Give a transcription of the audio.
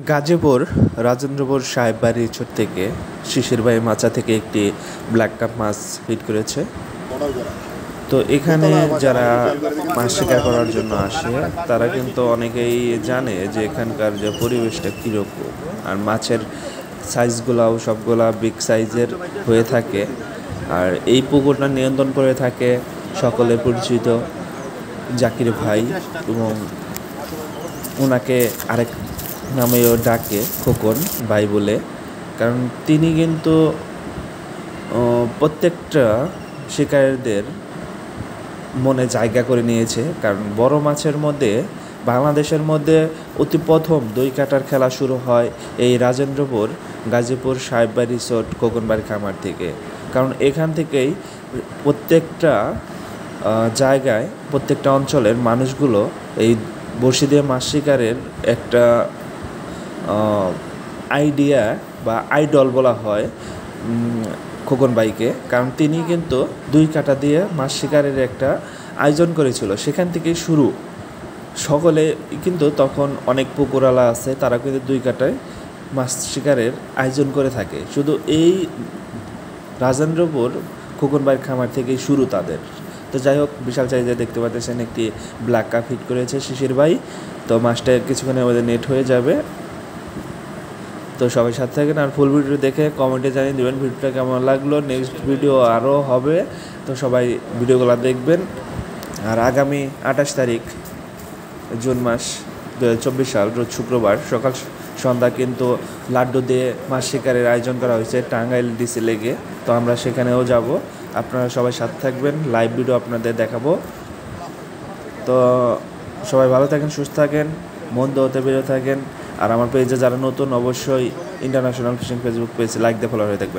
গাজীপুর রাজেন্দ্রপুর সাহেব বাড়ি রিসোর্ট থেকে শিশির ভাই মাচা থেকে একটি ব্ল্যাক কাপ মাছ হিট করেছে। তো এখানে যারা মাছ শিকার করার জন্য আসে তারা কিন্তু অনেকেই জানে যে এখানকার যে পরিবেশটা কীরকম, আর মাছের সাইজগুলাও সবগুলা বিগ সাইজের হয়ে থাকে। আর এই পুকুরটা নিয়ন্ত্রণ করে থাকে সকলের পরিচিত জাকির ভাই, এবং ওনাকে আরেক নামেও ডাকে খোকন ভাই বলে, কারণ তিনি কিন্তু প্রত্যেকটা শিকারীদের মনে জায়গা করে নিয়েছে। কারণ বড় মাছের মধ্যে বাংলাদেশের মধ্যে অতি প্রথম দই কাটার খেলা শুরু হয় এই রাজেন্দ্রপুর গাজীপুর সাহেব বাড়ি রিসোর্ট খোকনবাড়ি খামার থেকে। কারণ এখান থেকেই প্রত্যেকটা জায়গায় প্রত্যেকটা অঞ্চলের মানুষগুলো এই বড়শি দিয়ে মাছ শিকারের একটা আইডিয়া বা আইডল বলা হয় খোকন ভাইকে। কারণ তিনি কিন্তু দুই কাটা দিয়ে মাছ শিকারের একটা আয়োজন করেছিল, সেখান থেকেই শুরু। সকলে কিন্তু তখন অনেক পুকুরালা আছে, তারা কিন্তু দুই কাটায় মাছ শিকারের আয়োজন করে থাকে। শুধু এই রাজেন্দ্রপুর খোকন ভাইয়ের খামার থেকেই শুরু তাদের। তো যাই হোক, বিশাল সাইজে দেখতে পাচ্ছেন একটি ব্ল্যাক কাপ হিট করেছে শিশির ভাই। তো মাছটা কিছুক্ষণের মধ্যে নেট হয়ে যাবে। তো সবাই সাথে থাকেন, আর ফুল ভিডিও দেখে কমেন্টে জানিয়ে দেবেন ভিডিওটা কেমন লাগলো। নেক্সট ভিডিও আরও হবে, তো সবাই ভিডিওগুলো দেখবেন। আর আগামী 28 তারিখ জুন মাস 2024 সাল রোজ শুক্রবার সকাল সন্ধ্যা কিন্তু লাড্ডু দিয়ে মাছ শিকারের আয়োজন করা হয়েছে টাঙ্গাইল ডিসি লেগে। তো আমরা সেখানেও যাব, আপনারা সবাই সাথে থাকবেন, লাইভ ভিডিও আপনাদের দেখাবো। তো সবাই ভালো থাকেন, সুস্থ থাকেন, মন্দ হতে বেরো থাকেন। আর আমার পেজে যারা নতুন, অবশ্যই international fishing Facebook page like দিয়ে ফলো হয়ে থাকবেন।